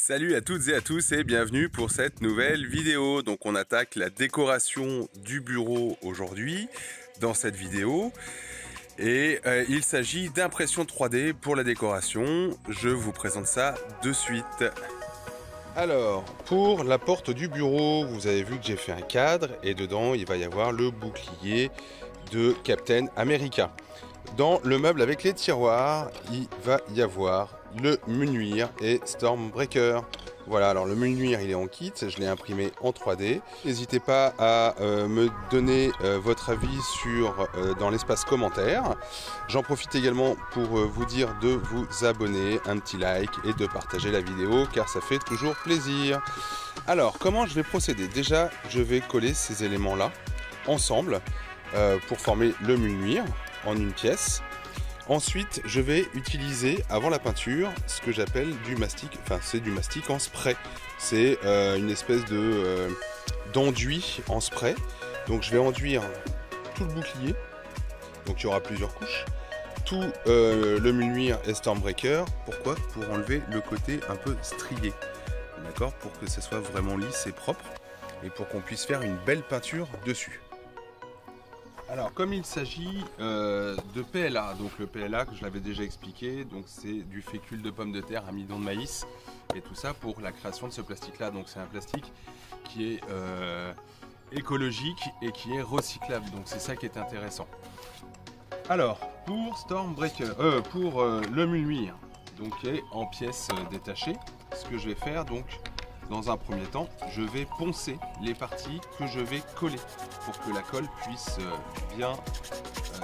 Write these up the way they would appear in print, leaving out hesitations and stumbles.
Salut à toutes et à tous et bienvenue pour cette nouvelle vidéo. Donc on attaque la décoration du bureau aujourd'hui dans cette vidéo. Et il s'agit d'impression 3D pour la décoration. Je vous présente ça de suite. Alors, pour la porte du bureau, vous avez vu que j'ai fait un cadre et dedans il va y avoir le bouclier de Captain America. Dans le meuble avec les tiroirs, il va y avoir le Mjolnir et Stormbreaker. Voilà, alors le Mjolnir il est en kit, je l'ai imprimé en 3D. N'hésitez pas à me donner votre avis dans l'espace commentaire. J'en profite également pour vous dire de vous abonner, un petit like et de partager la vidéo car ça fait toujours plaisir. Alors, comment je vais procéder? Déjà, je vais coller ces éléments-là ensemble pour former le Mjolnir en une pièce. Ensuite, je vais utiliser, avant la peinture, ce que j'appelle du mastic, enfin c'est du mastic en spray. C'est une espèce d'enduit en spray. Donc je vais enduire tout le bouclier, donc il y aura plusieurs couches. Tout le Mjolnir et Stormbreaker. Pourquoi? Pour enlever le côté un peu strié. D'accord? Pour que ça soit vraiment lisse et propre. Et pour qu'on puisse faire une belle peinture dessus. Alors, comme il s'agit de PLA, donc le PLA que je l'avais déjà expliqué, donc c'est du fécule de pommes de terre, amidon de maïs, et tout ça pour la création de ce plastique-là. Donc c'est un plastique qui est écologique et qui est recyclable, donc c'est ça qui est intéressant. Alors, pour Stormbreaker, pour le Mjolnir, donc qui est en pièces détachées, ce que je vais faire, donc, dans un premier temps, je vais poncer les parties que je vais coller pour que la colle puisse bien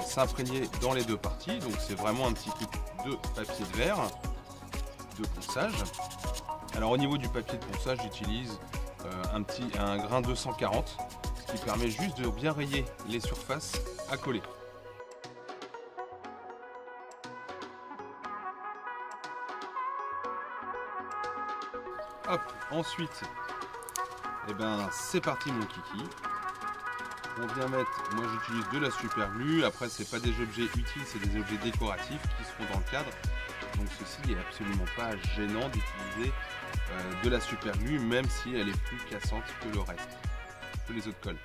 s'imprégner dans les deux parties. Donc c'est vraiment un petit coup de papier de verre de ponçage. Alors au niveau du papier de ponçage, j'utilise un grain 240, ce qui permet juste de bien rayer les surfaces à coller. Hop, ensuite, eh ben, c'est parti mon kiki. On vient mettre, moi j'utilise de la super glue, après c'est pas des objets utiles, c'est des objets décoratifs qui seront dans le cadre. Donc ceci est absolument pas gênant d'utiliser de la super glue, même si elle est plus cassante que le reste, que les autres colles.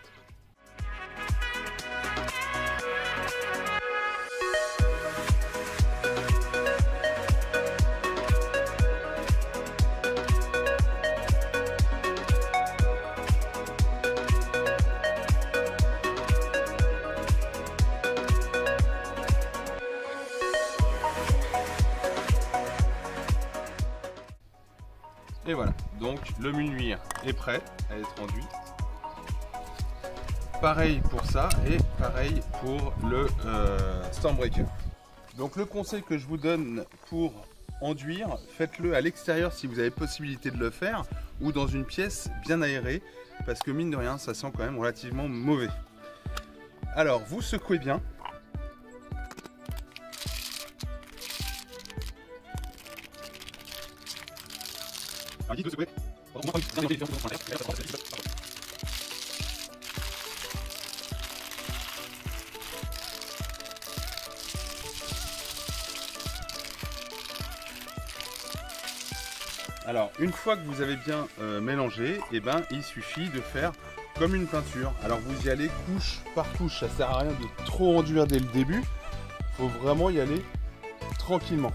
Et voilà, donc le Mjolnir est prêt à être enduit. Pareil pour ça et pareil pour le Stormbreaker. Donc le conseil que je vous donne pour enduire, faites-le à l'extérieur si vous avez possibilité de le faire ou dans une pièce bien aérée parce que mine de rien ça sent quand même relativement mauvais. Alors vous secouez bien. Alors une fois que vous avez bien mélangé, eh ben, il suffit de faire comme une peinture. Alors vous y allez couche par couche, ça sert à rien de trop enduire dès le début, il faut vraiment y aller tranquillement.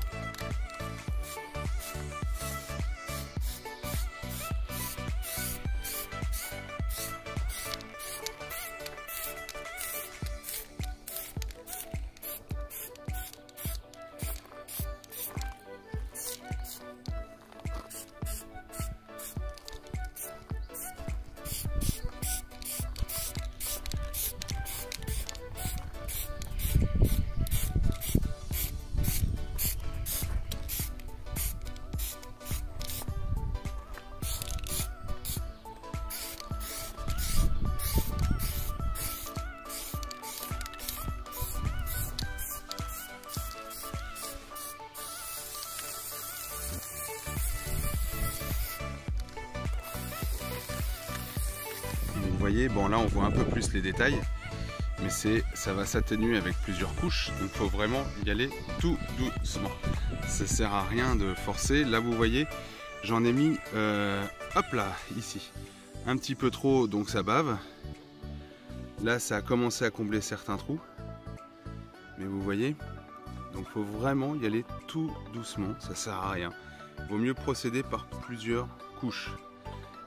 Vous voyez, bon là on voit un peu plus les détails, mais ça va s'atténuer avec plusieurs couches, donc il faut vraiment y aller tout doucement. Ça sert à rien de forcer. Là vous voyez, J'en ai mis, hop là, ici, un petit peu trop, donc ça bave. Là, ça a commencé à combler certains trous. Mais vous voyez, donc faut vraiment y aller tout doucement, ça sert à rien. Vaut mieux procéder par plusieurs couches.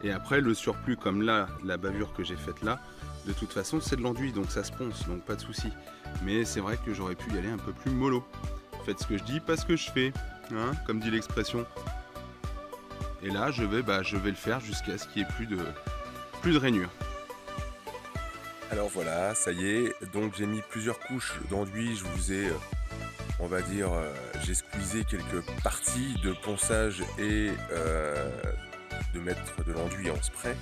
Et après, le surplus, comme là, la bavure que j'ai faite là, de toute façon, c'est de l'enduit, donc ça se ponce, donc pas de souci. Mais c'est vrai que j'aurais pu y aller un peu plus mollo. Faites ce que je dis, pas ce que je fais, hein, comme dit l'expression. Et là, je vais le faire jusqu'à ce qu'il n'y ait plus de rainures. Alors voilà, ça y est, donc j'ai mis plusieurs couches d'enduit, je vous ai, on va dire, j'ai squeezé quelques parties de ponçage et de mettre de l'enduit en spray,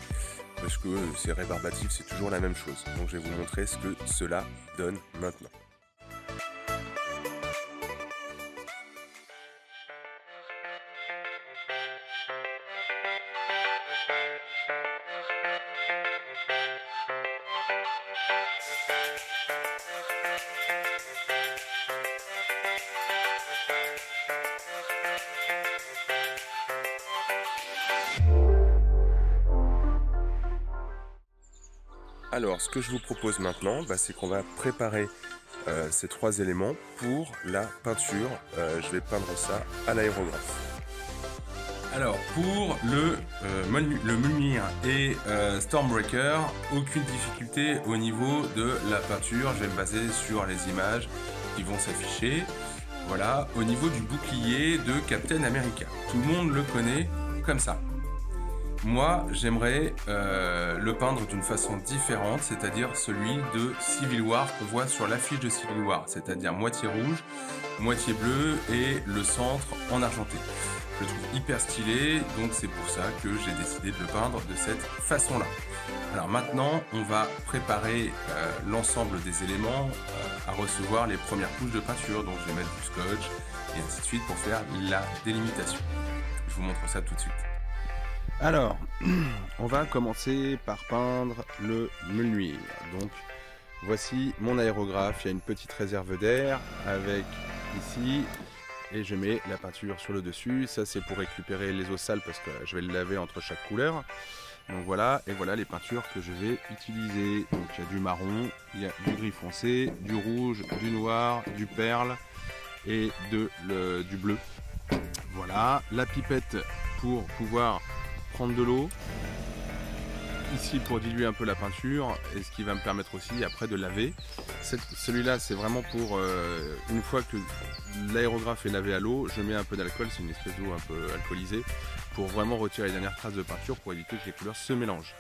parce que c'est rébarbatif, c'est toujours la même chose. Donc je vais vous montrer ce que cela donne maintenant. Alors, ce que je vous propose maintenant, c'est qu'on va préparer ces trois éléments pour la peinture. Je vais peindre ça à l'aérographe. Alors, pour le Mjolnir et Stormbreaker, aucune difficulté au niveau de la peinture. Je vais me baser sur les images qui vont s'afficher. Voilà, au niveau du bouclier de Captain America. Tout le monde le connaît comme ça. Moi, j'aimerais le peindre d'une façon différente, c'est-à-dire celui de Civil War qu'on voit sur l'affiche de Civil War, c'est-à-dire moitié rouge, moitié bleu et le centre en argenté. Je le trouve hyper stylé, donc c'est pour ça que j'ai décidé de le peindre de cette façon-là. Alors maintenant, on va préparer l'ensemble des éléments à recevoir les premières couches de peinture, donc je vais mettre du scotch et ainsi de suite pour faire la délimitation. Je vous montre ça tout de suite. Alors, on va commencer par peindre le Mjolnir. Donc, voici mon aérographe. Il y a une petite réserve d'air avec ici, et je mets la peinture sur le dessus. Ça, c'est pour récupérer les eaux sales parce que je vais le laver entre chaque couleur. Donc voilà, et voilà les peintures que je vais utiliser. Donc il y a du marron, il y a du gris foncé, du rouge, du noir, du perle et du bleu. Voilà, la pipette pour pouvoir prendre de l'eau ici pour diluer un peu la peinture, et ce qui va me permettre aussi après de laver. Celui-là, c'est vraiment pour une fois que l'aérographe est lavé à l'eau, je mets un peu d'alcool, c'est une espèce d'eau un peu alcoolisée, pour vraiment retirer les dernières traces de peinture pour éviter que les couleurs se mélangent.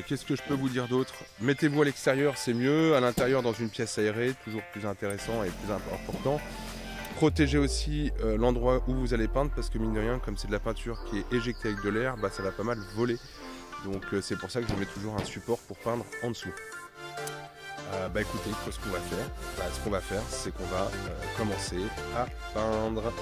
Qu'est-ce que je peux vous dire d'autre? Mettez-vous à l'extérieur, c'est mieux. À l'intérieur, dans une pièce aérée, toujours plus intéressant et plus important. Protégez aussi l'endroit où vous allez peindre, parce que mine de rien, comme c'est de la peinture qui est éjectée avec de l'air, ça va pas mal voler. Donc c'est pour ça que je mets toujours un support pour peindre en dessous. Écoutez, ce qu'on va faire, c'est qu'on va commencer à peindre.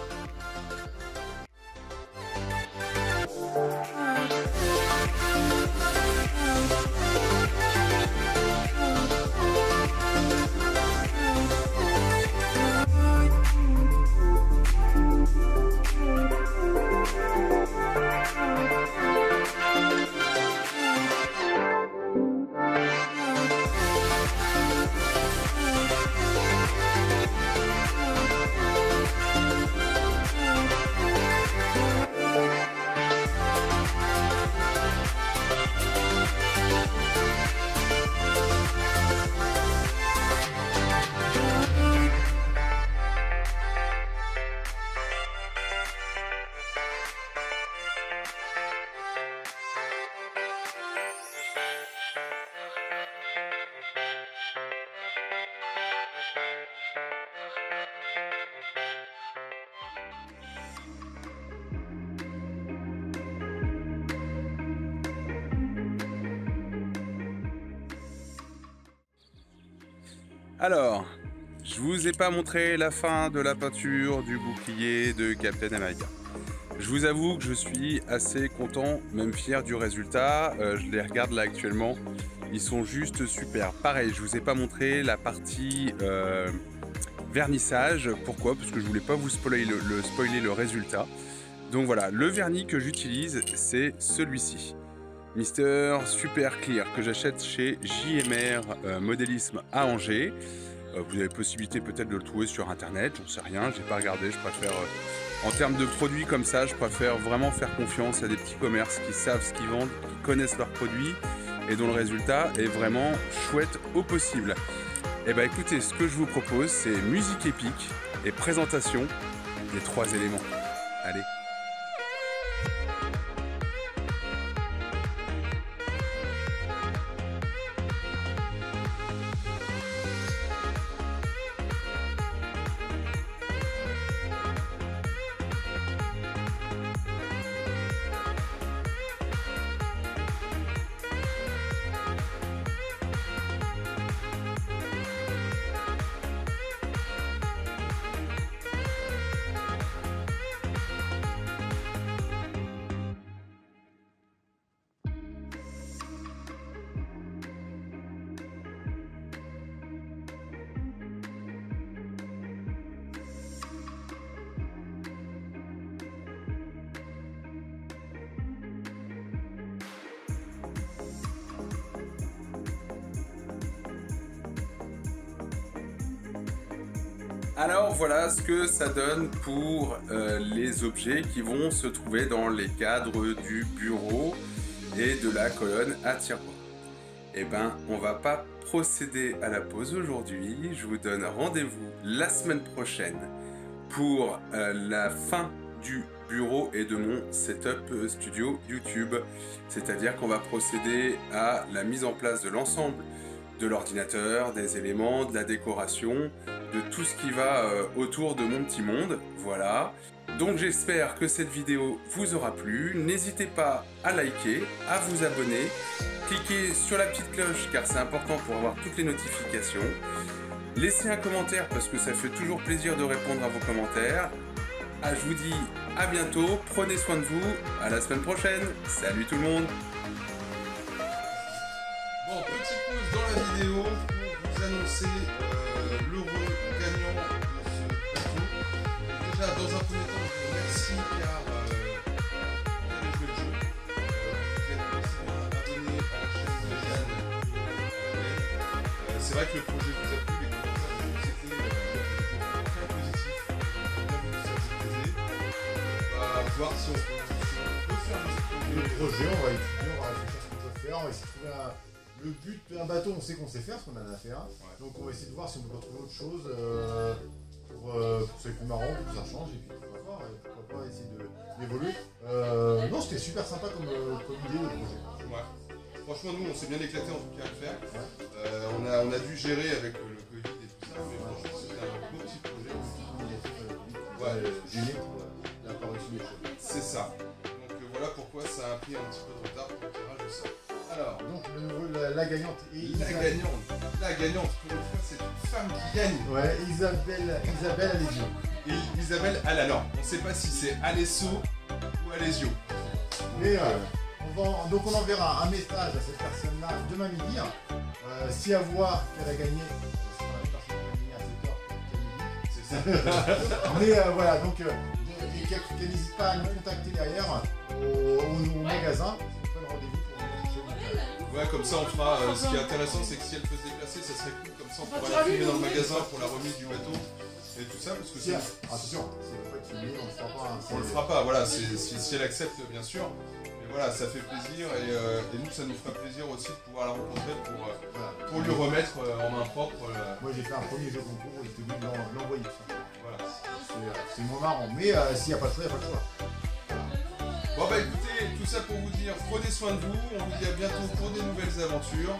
Alors, je vous ai pas montré la fin de la peinture du bouclier de Captain America. Je vous avoue que je suis assez content, même fier du résultat. Je les regarde là actuellement, ils sont juste super. Pareil, je vous ai pas montré la partie vernissage. Pourquoi? Parce que je voulais pas vous spoiler le résultat. Donc voilà, le vernis que j'utilise, c'est celui-ci. Mister Super Clear, que j'achète chez JMR Modélisme à Angers. Vous avez possibilité peut-être de le trouver sur internet, j'en sais rien, j'ai pas regardé, je préfère, en termes de produits comme ça, je préfère vraiment faire confiance à des petits commerces qui savent ce qu'ils vendent, qui connaissent leurs produits et dont le résultat est vraiment chouette au possible. Et bah écoutez, ce que je vous propose, c'est musique épique et présentation des 3 éléments. Allez. Alors voilà ce que ça donne pour les objets qui vont se trouver dans les cadres du bureau et de la colonne à tiroir. Eh ben, on va pas procéder à la pause aujourd'hui. Je vous donne rendez-vous la semaine prochaine pour la fin du bureau et de mon setup studio YouTube. C'est-à-dire qu'on va procéder à la mise en place de l'ensemble de l'ordinateur, des éléments, de la décoration, de tout ce qui va autour de mon petit monde. Voilà. Donc j'espère que cette vidéo vous aura plu. N'hésitez pas à liker, à vous abonner, cliquez sur la petite cloche car c'est important pour avoir toutes les notifications. Laissez un commentaire parce que ça fait toujours plaisir de répondre à vos commentaires. Je vous dis à bientôt, prenez soin de vous, à la semaine prochaine. Salut tout le monde. Bon, petite pause dans la vidéo pour vous annoncer l'heureux gagnant de ce plateau. Déjà, dans un premier temps, je vous remercie car vous avez joué le jeu. Vous êtes aussi abonné à la chaîne de Yann. C'est vrai que le projet vous a plu, les commentaires que vous étiez très positifs. Bien vu que ça vous plaisait. On va voir si on peut faire le projet, on va étudier, on va réfléchir à ce qu'on peut faire, on va essayer de trouver le but d'un bateau, on sait qu'on sait faire ce qu'on en a à faire. Ouais. Donc on va essayer de voir si on peut trouver autre chose pour que ça soit plus marrant, pour que ça change, et puis pourquoi pas essayer d'évoluer. Non, c'était super sympa comme idée, le projet. Ouais. Franchement, nous, on s'est bien éclaté en tout cas à le faire. Ouais. On a dû gérer avec le Covid et tout ça, mais franchement, c'était un beau petit projet. Génial pour l'apparition des choses. C'est ça. Donc voilà pourquoi ça a pris un petit peu de retard pour le tirage de ça. Alors, donc la gagnante est la gagnante pour le faire, c'est une femme qui gagne. Ouais, Isabelle Alesio. Et Isabelle alors, on ne sait pas si c'est Alesso ou Alesio. Mais donc on enverra un message à cette personne-là demain midi. Si elle voit qu'elle a gagné, c'est ça. Mais voilà, donc qu'elle n'hésite pas à nous contacter derrière au magasin. Ouais, comme ça on fera. Ce qui est intéressant, c'est que si elle peut se déplacer, ça serait cool. Comme ça, on pourra la filmer dans le magasin pour la remise du bateau et tout ça. Parce que c'est. Attention, on le fera pas. Voilà, si elle accepte, bien sûr. Mais voilà, ça fait plaisir et nous, ça nous fera plaisir aussi de pouvoir la rencontrer pour lui remettre en main propre. Moi, j'ai fait un premier jeu concours, il était venu l'envoyer tout ça. Voilà, c'est moins marrant. Mais s'il n'y a pas de choix, il n'y a pas de choix. Bon bah écoutez, tout ça pour vous dire, prenez soin de vous, on vous dit à bientôt pour des nouvelles aventures.